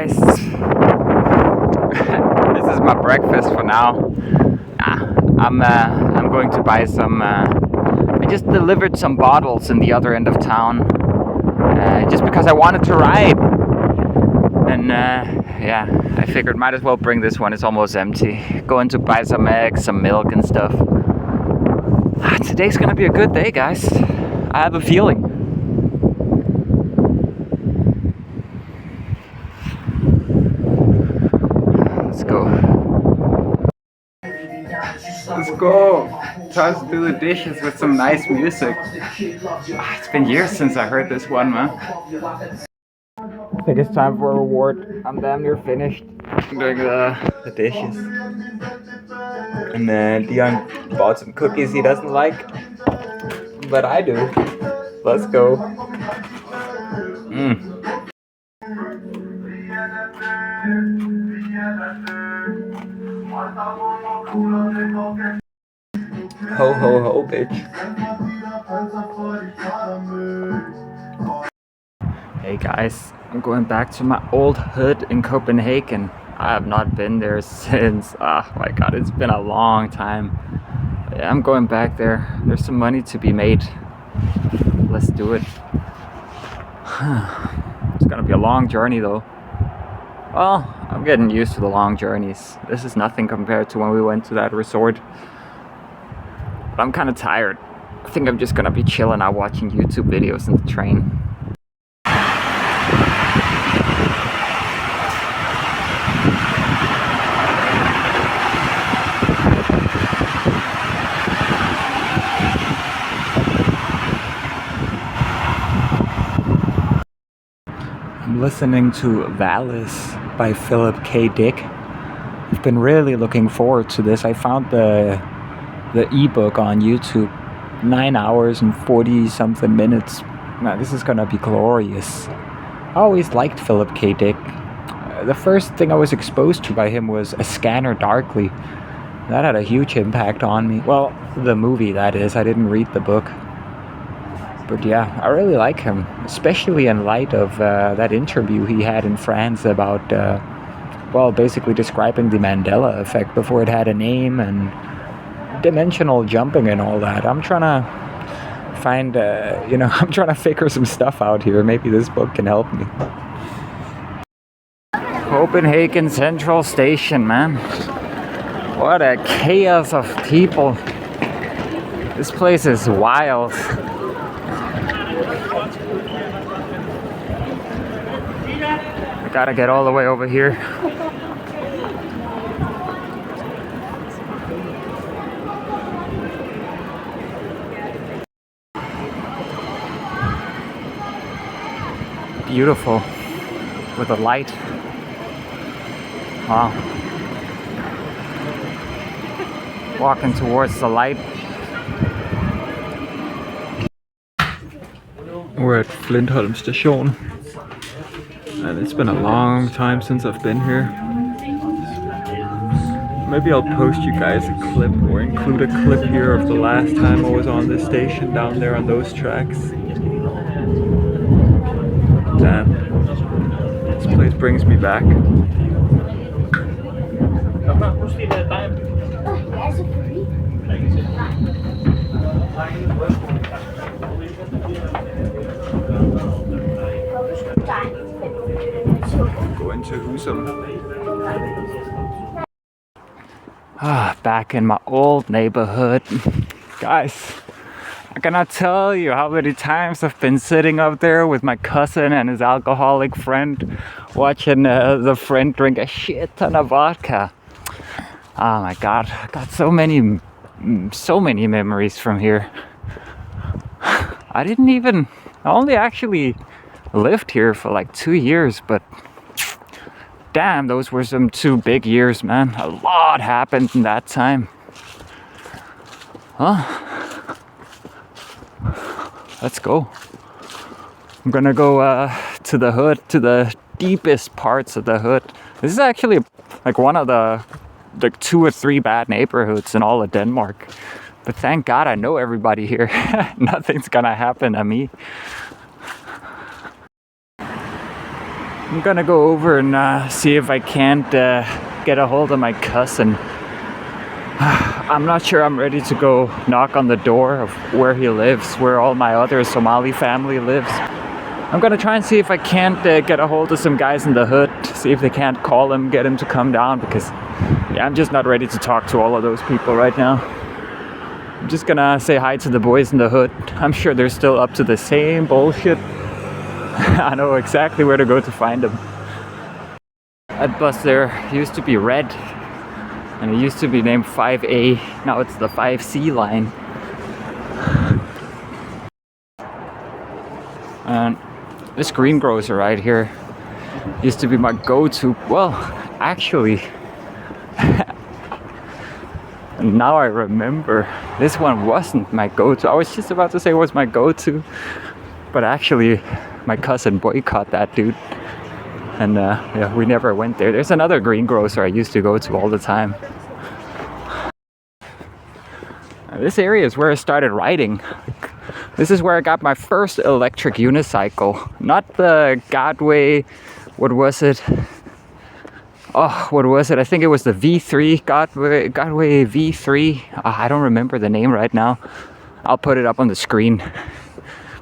guys. This is my breakfast for now. I'm going to buy some. I just delivered some bottles in the other end of town, just because I wanted to ride. And yeah, I figured might as well bring this one. It's almost empty. Going to buy some eggs, some milk, and stuff. Today's gonna be a good day, guys. I have a feeling. Let's go. Let's go. Time to do the dishes with some nice music. It's been years since I heard this one, man. I think it's time for a reward. I'm damn near finished doing the dishes. And then Dion bought some cookies he doesn't like, but I do. Let's go. Ho ho ho, bitch. Hey guys, I'm going back to my old hood in Copenhagen. I have not been there since, oh my god, it's been a long time. Yeah, I'm going back there. There's some money to be made. Let's do it. It's gonna be a long journey though. Well, I'm getting used to the long journeys. This is nothing compared to when we went to that resort. But I'm kind of tired. I think I'm just gonna be chilling out watching YouTube videos in the train. I'm listening to Valis by Philip K. Dick. I've been really looking forward to this. I found the ebook on YouTube, 9 hours and 40 something minutes. Now, this is gonna be glorious. I always liked Philip K. Dick. The first thing I was exposed to by him was A Scanner Darkly. That had a huge impact on me. Well, the movie, that is. I didn't read the book. But yeah, I really like him, especially in light of that interview he had in France about, well, basically describing the Mandela effect before it had a name and dimensional jumping and all that. I'm trying to find, I'm trying to figure some stuff out here. Maybe this book can help me. Copenhagen Central Station, man. What a chaos of people. This place is wild. I gotta get all the way over here. Beautiful with the light. Wow. Walking towards the light. We're at Flintholm Station, and it's been a long time since I've been here. Maybe I'll post you guys a clip or include a clip here of the last time I was on this station down there on those tracks. Damn, this place brings me back. Going to Husum. Back in my old neighborhood. Guys, I cannot tell you how many times I've been sitting up there with my cousin and his alcoholic friend, watching the friend drink a shit ton of vodka. Oh my god, I got so many memories from here. I only actually lived here for like 2 years, but damn, those were some 2 big years, man. A lot happened in that time. Let's go. I'm gonna go to the hood, to the deepest parts of the hood. This is actually like one of the 2 or 3 bad neighborhoods in all of Denmark. But thank God I know everybody here. Nothing's gonna happen to me. I'm gonna go over and see if I can't get a hold of my cousin. I'm not sure I'm ready to go knock on the door of where he lives, where all my other Somali family lives. I'm gonna try and see if I can't get a hold of some guys in the hood, see if they can't call him, get him to come down, because yeah, I'm just not ready to talk to all of those people right now. I'm just gonna say hi to the boys in the hood. I'm sure they're still up to the same bullshit. I know exactly where to go to find them. That bus there used to be red, and it used to be named 5A. Now it's the 5C line. And this greengrocer right here used to be my go-to. Well, actually, now I remember, this one wasn't my go-to. I was just about to say it was my go-to, but actually my cousin boycotted that dude, and yeah, we never went there. There's another greengrocer I used to go to all the time. This area is where I started riding. This is where I got my first electric unicycle. Not the Godway, what was it? Oh, what was it? I think it was the V3, Godway V3. I don't remember the name right now. I'll put it up on the screen.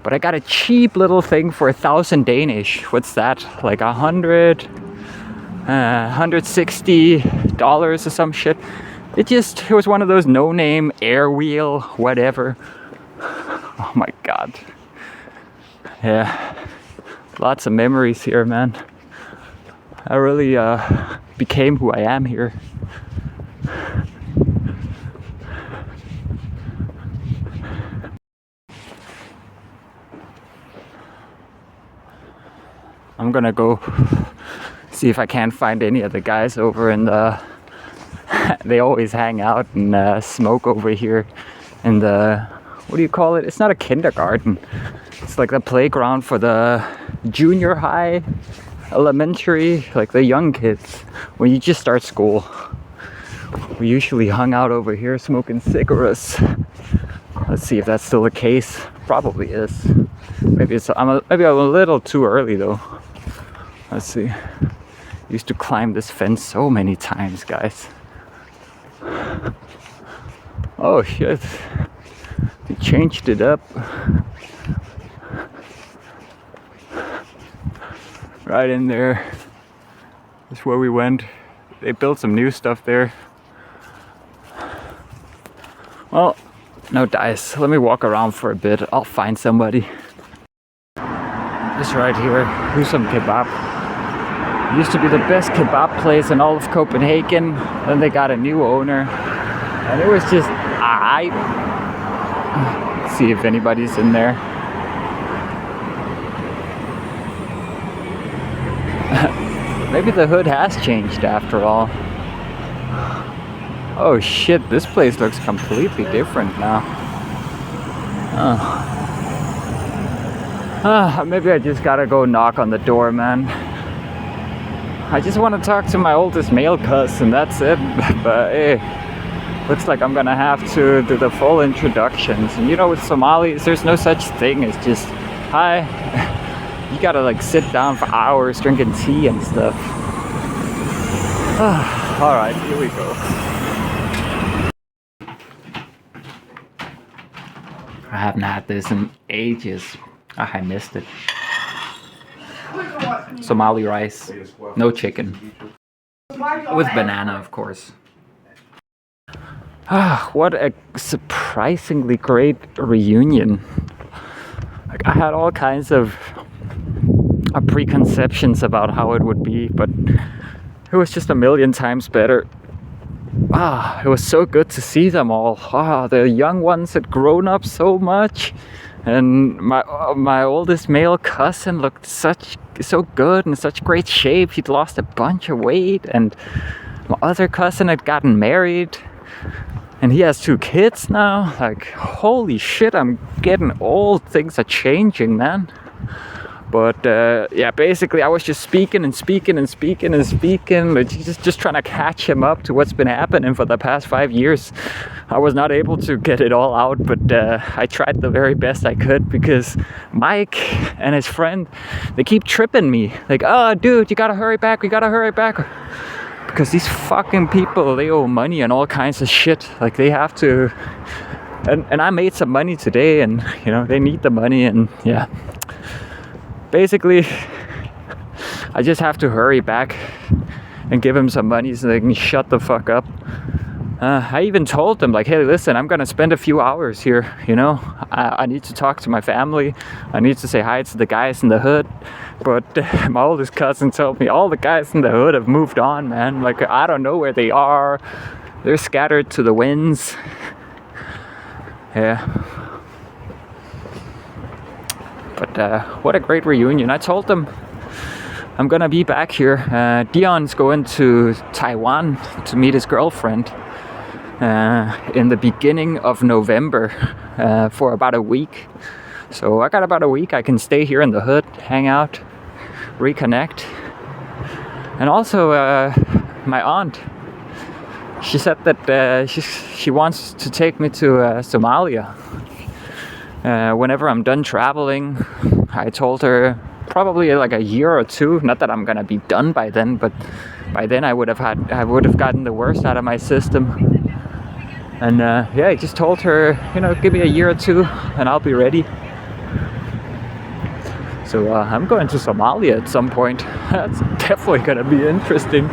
But I got a cheap little thing for 1,000 Danish. What's that? Like $160 or some shit. It was one of those no-name air wheel, whatever. Oh my god. Yeah. Lots of memories here, man. I really became who I am here. I'm gonna go see if I can't find any of the guys over in the... They always hang out and smoke over here in the... What do you call it? It's not a kindergarten. It's like the playground for the junior high, elementary, like the young kids. When you just start school. We usually hung out over here smoking cigarettes. Let's see if that's still the case. Probably is. Maybe I'm a little too early though. Let's see. Used to climb this fence so many times, guys. Oh shit. They changed it up. Right in there. That's where we went. They built some new stuff there. Well, no dice. Let me walk around for a bit. I'll find somebody. This right here, Husum Kebab. Used to be the best kebab place in all of Copenhagen. Then they got a new owner. And it was just... Let's see if anybody's in there. Maybe the hood has changed after all. Oh shit, this place looks completely different now. Maybe I just gotta go knock on the door, man. I just want to talk to my oldest male cousin, that's it. But hey, looks like I'm gonna have to do the full introductions. And you know, with Somalis, there's no such thing as just, hi. You gotta like sit down for hours drinking tea and stuff. Alright, here we go. I haven't had this in ages. I missed it. Somali rice, no chicken. With banana, of course. What a surprisingly great reunion. Like, I had all kinds of preconceptions about how it would be, but it was just a million times better. It was so good to see them all. The young ones had grown up so much, and my oldest male cousin looked so good and in such great shape. He'd lost a bunch of weight, and my other cousin had gotten married, and he has 2 kids now. Like, holy shit, I'm getting old. Things are changing, man. But yeah, basically I was just speaking, like just trying to catch him up to what's been happening for the past 5 years. I was not able to get it all out, but I tried the very best I could, because Mike and his friend, they keep tripping me. Like, oh, dude, you gotta hurry back, we gotta hurry back. Because these fucking people, they owe money and all kinds of shit. Like, they have to... And I made some money today, and, you know, they need the money, and yeah. Basically, I just have to hurry back and give him some money so they can shut the fuck up. I even told them, like, hey, listen, I'm gonna spend a few hours here, you know? I need to talk to my family. I need to say hi to the guys in the hood. But my oldest cousin told me all the guys in the hood have moved on, man. Like, I don't know where they are. They're scattered to the winds. Yeah. But what a great reunion. I told them I'm gonna be back here. Dion's going to Taiwan to meet his girlfriend in the beginning of November for about a week. So I got about a week. I can stay here in the hood, hang out, reconnect. And also my aunt, she said that she wants to take me to Somalia. Whenever I'm done traveling, I told her probably like a year or two. Not that I'm gonna be done by then, but by then I would have gotten the worst out of my system. And yeah, I just told her, you know, give me a year or two and I'll be ready. So I'm going to Somalia at some point. That's definitely gonna be interesting.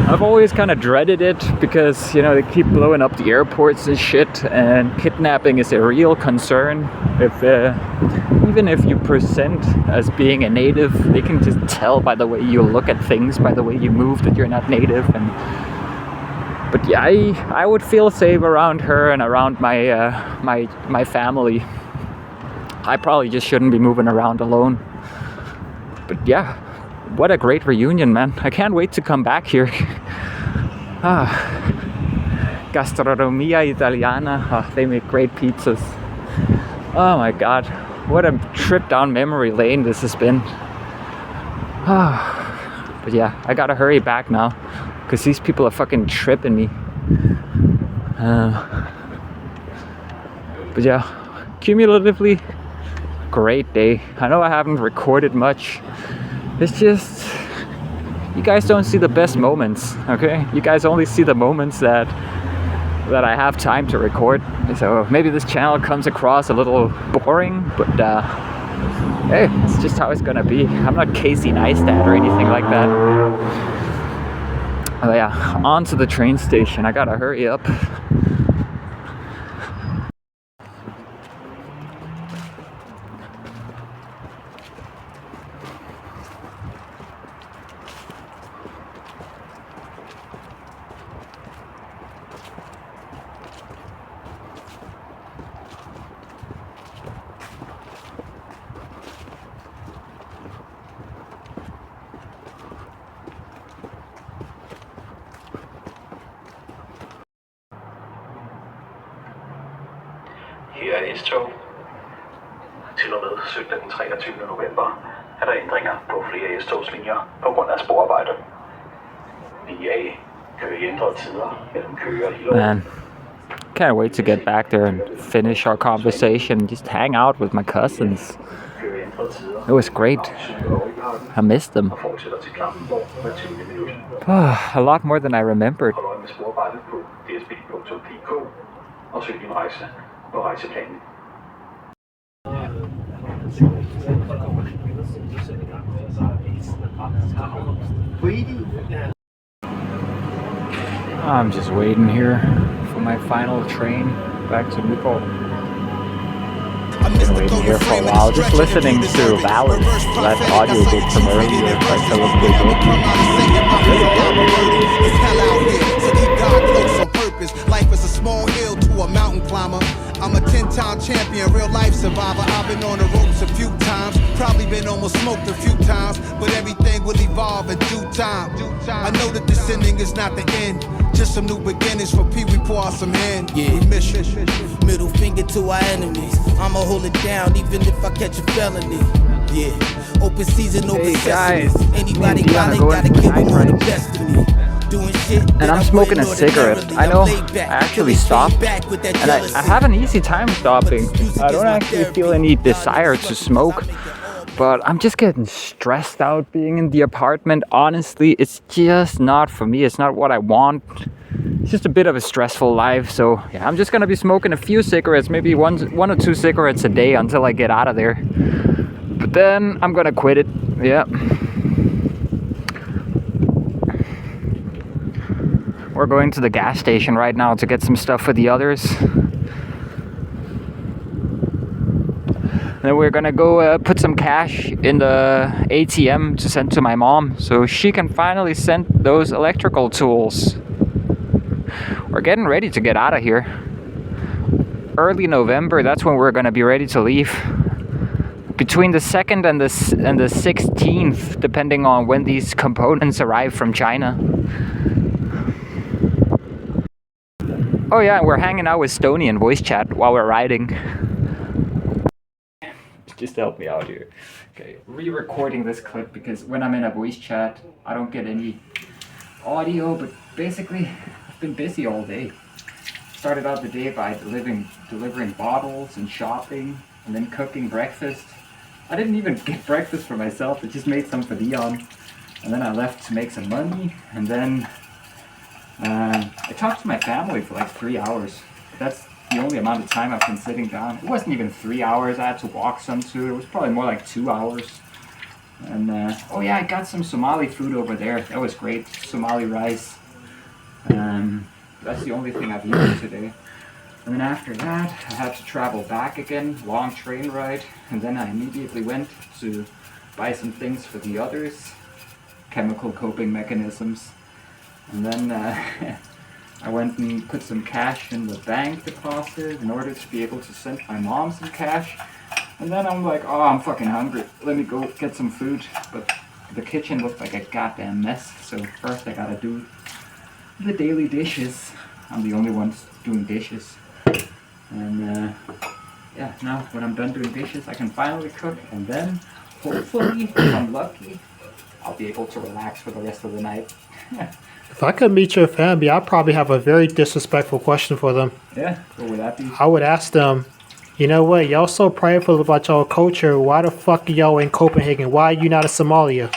I've always kind of dreaded it because, you know, they keep blowing up the airports and shit, and kidnapping is a real concern. Even if you present as being a native, they can just tell by the way you look at things, by the way you move, that you're not native. But yeah, I would feel safe around her and around my family. I probably just shouldn't be moving around alone. But yeah, what a great reunion, man. I can't wait to come back here. Gastronomia Italiana. They make great pizzas. Oh my god, what a trip down memory lane this has been. But yeah, I gotta hurry back now, because these people are fucking tripping me. But yeah, cumulatively, great day. I know I haven't recorded much. It's just, you guys don't see the best moments, okay? You guys only see the moments that I have time to record. So maybe this channel comes across a little boring, but hey, it's just how it's gonna be. I'm not Casey Neistat or anything like that. Oh yeah, on to the train station. I gotta hurry up. Her er S-tog. Til og med søndag den 23. november er der ændringer på flere S-togslinjer på grund af sporarbejde. VA kører i ændrede tider mellem Køge og Hillerød. Man, can't wait to get back there and finish our conversation, just hang out with my cousins. It was great. I missed them. A lot more than I remembered. Og søg din rejse på rejseplanen. I'm just waiting here for my final train back to Newport. Been waiting here for a while, just listening to Valid, that audiobook from earlier by Philip K. Dick. Life is a small hill to a mountain climber. I'm a 10-time champion, real life survivor. I've been on the ropes a few times, probably been almost smoked a few times, but everything will evolve in due time. I know that this ending is not the end, just some new beginnings for P. We pour out some hand. Yeah, mission. Middle finger to our enemies. I'ma hold it down even if I catch a felony. Yeah, open season, open sesame. Anybody got it, gotta give them all the best of me. And I'm smoking a cigarette. I know I actually stopped, and I have an easy time stopping. I don't actually feel any desire to smoke, but I'm just getting stressed out being in the apartment. Honestly, it's just not for me. It's not what I want. It's just a bit of a stressful life. So yeah, I'm just gonna be smoking a few cigarettes, maybe one or two cigarettes a day until I get out of there. But then I'm gonna quit it. Yeah. We're going to the gas station right now to get some stuff for the others. Then we're gonna go put some cash in the ATM to send to my mom so she can finally send those electrical tools. We're getting ready to get out of here. Early November, that's when we're gonna be ready to leave. Between the 2nd and the 16th, depending on when these components arrive from China. Oh yeah, and we're hanging out with Stony in voice chat while we're riding. Just help me out here. Okay, re-recording this clip because when I'm in a voice chat, I don't get any audio, but basically, I've been busy all day. Started out the day by delivering bottles and shopping, and then cooking breakfast. I didn't even get breakfast for myself, I just made some for Leon. And then I left to make some money, and then I talked to my family for like 3 hours. That's the only amount of time I've been sitting down. It wasn't even 3 hours, I had to walk some too. It was probably more like 2 hours. And oh yeah, I got some Somali food over there. That was great, Somali rice. That's the only thing I've eaten today. And then after that, I had to travel back again, long train ride. And then I immediately went to buy some things for the others, chemical coping mechanisms. And then I went and put some cash in the bank deposit in order to be able to send my mom some cash. And then I'm like, oh, I'm fucking hungry. Let me go get some food. But the kitchen looked like a goddamn mess. So first I gotta do the daily dishes. I'm the only one doing dishes. And yeah, now when I'm done doing dishes, I can finally cook. And then hopefully, if I'm lucky, I'll be able to relax for the rest of the night. If I could meet your family, I'd probably have a very disrespectful question for them. Yeah, what would that be? I would ask them, you know what, y'all so prideful about y'all culture. Why the fuck are y'all in Copenhagen? Why are you not in Somalia?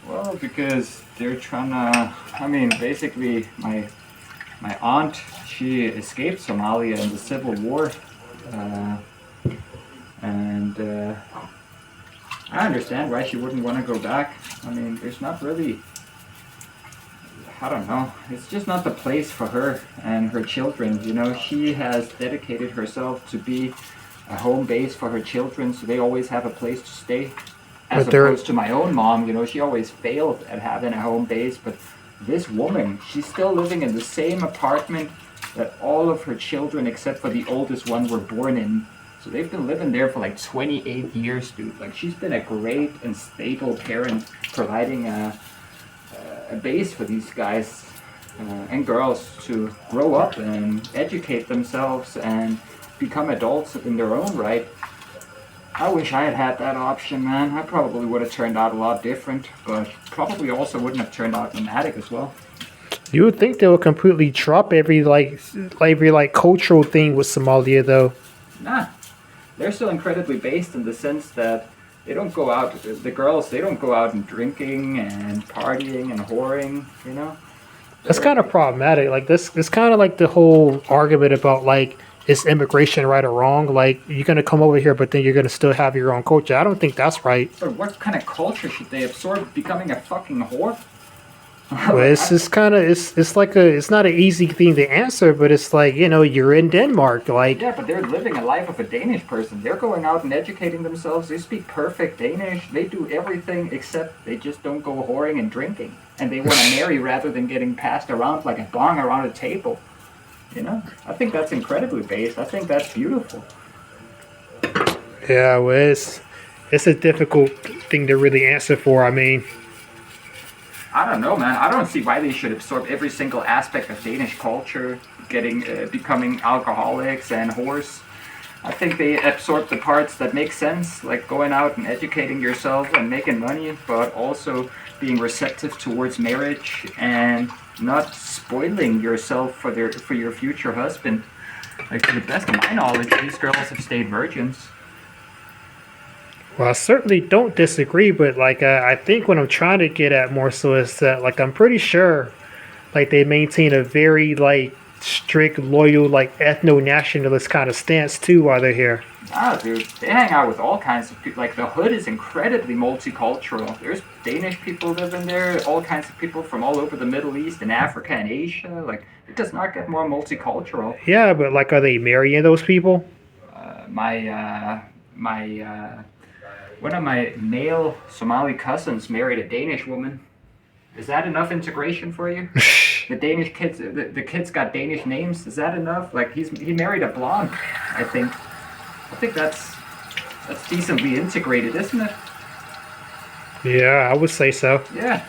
Well, because they're trying to, I mean, basically my aunt, she escaped Somalia in the Civil War. I understand why she wouldn't want to go back. I mean, there's not really, I don't know, it's just not the place for her and her children. You know, she has dedicated herself to be a home base for her children, so they always have a place to stay. As opposed to my own mom, you know, she always failed at having a home base, but this woman, she's still living in the same apartment that all of her children, except for the oldest one, were born in. So they've been living there for like 28 years, dude. Like, she's been a great and stable parent, providing a base for these guys and girls to grow up and educate themselves and become adults in their own right. I wish I had had that option, man. I probably would have turned out a lot different, but probably also wouldn't have turned out nomadic as well. You would think they would completely drop every cultural thing with Somalia, though. Nah, they're still incredibly based in the sense that they don't go out, the girls, they don't go out and drinking and partying and whoring, you know? That's kind of problematic. Like, this kind of like the whole argument about, like, is immigration right or wrong? Like, you're going to come over here, but then you're going to still have your own culture. I don't think that's right. But what kind of culture should they absorb, becoming a fucking whore? Well, it's just kind of, it's not an easy thing to answer, but it's like, you know, you're in Denmark, like. Yeah, but they're living a life of a Danish person. They're going out and educating themselves. They speak perfect Danish. They do everything except they just don't go whoring and drinking. And they want to marry rather than getting passed around like a bong around a table. You know? I think that's incredibly based. I think that's beautiful. Yeah, well, it's a difficult thing to really answer for. I mean, I don't know, man. I don't see why they should absorb every single aspect of Danish culture, becoming alcoholics and whores. I think they absorb the parts that make sense, like going out and educating yourself and making money, but also being receptive towards marriage and not spoiling yourself for your future husband. Like, to the best of my knowledge, these girls have stayed virgins. Well, I certainly don't disagree, but like I think what I'm trying to get at more so is that like I'm pretty sure like they maintain a very like strict, loyal, like ethno-nationalist kind of stance too while they're here. Ah, dude, they hang out with all kinds of people. Like, the hood is incredibly multicultural. There's Danish people living there, all kinds of people from all over the Middle East and Africa and Asia. Like, it does not get more multicultural. Yeah, but like, are they marrying those people? One of my male Somali cousins married a Danish woman. Is that enough integration for you? The Danish kids, the kids got Danish names. Is that enough? Like, he married a blonde, I think. I think that's decently integrated, isn't it? Yeah, I would say so. Yeah.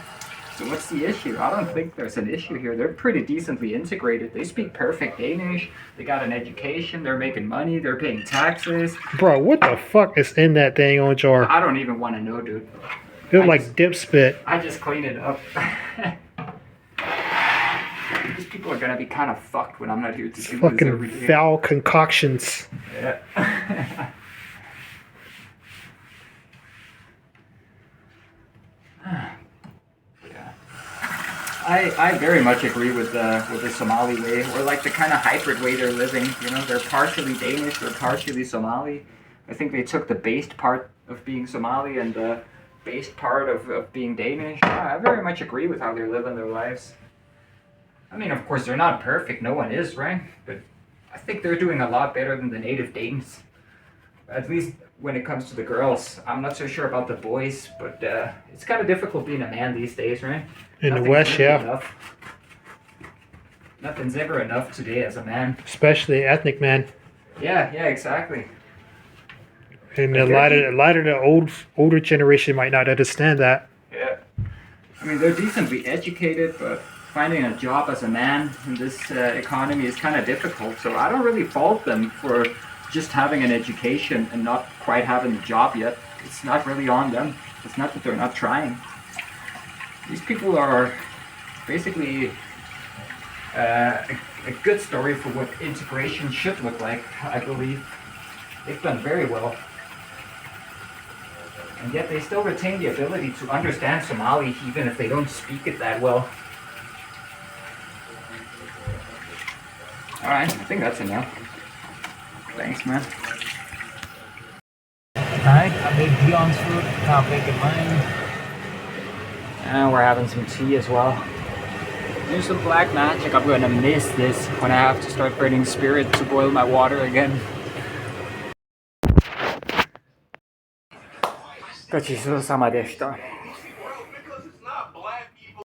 So what's the issue? I don't think there's an issue here. They're pretty decently integrated. They speak perfect Danish. They got an education. They're making money. They're paying taxes. Bro, what the fuck is in that dang on jar? I don't even want to know, dude. It's like dip spit. I just clean it up. These people are gonna be kind of fucked when I'm not here to do this every Fucking day. foul concoctions. Yeah. Yeah. I very much agree with the Somali way, or like the kind of hybrid way they're living. You know, they're partially Danish, they're partially Somali. I think they took the based part of being Somali and the based part of being Danish. Yeah, I very much agree with how they're living their lives. I mean, of course, they're not perfect. No one is, right? But I think they're doing a lot better than the native Danes. At least when it comes to the girls. I'm not so sure about the boys, but it's kind of difficult being a man these days, right? In the West, yeah. Enough. Nothing's ever enough today as a man. Especially ethnic man. Yeah, exactly. And a lot of the older generation might not understand that. Yeah. I mean, they're decently educated, but finding a job as a man in this economy is kind of difficult. So I don't really fault them for just having an education and not quite having a job yet. It's not really on them. It's not that they're not trying. These people are basically a good story for what integration should look like, I believe. They've done very well. And yet they still retain the ability to understand Somali even if they don't speak it that well. Alright, I think that's enough. Thanks, man. Alright, I made Dion's food, now I'm making mine. And we're having some tea as well. Do some black magic. I'm gonna miss this when I have to start burning spirit to boil my water again. ごちそうさまでした。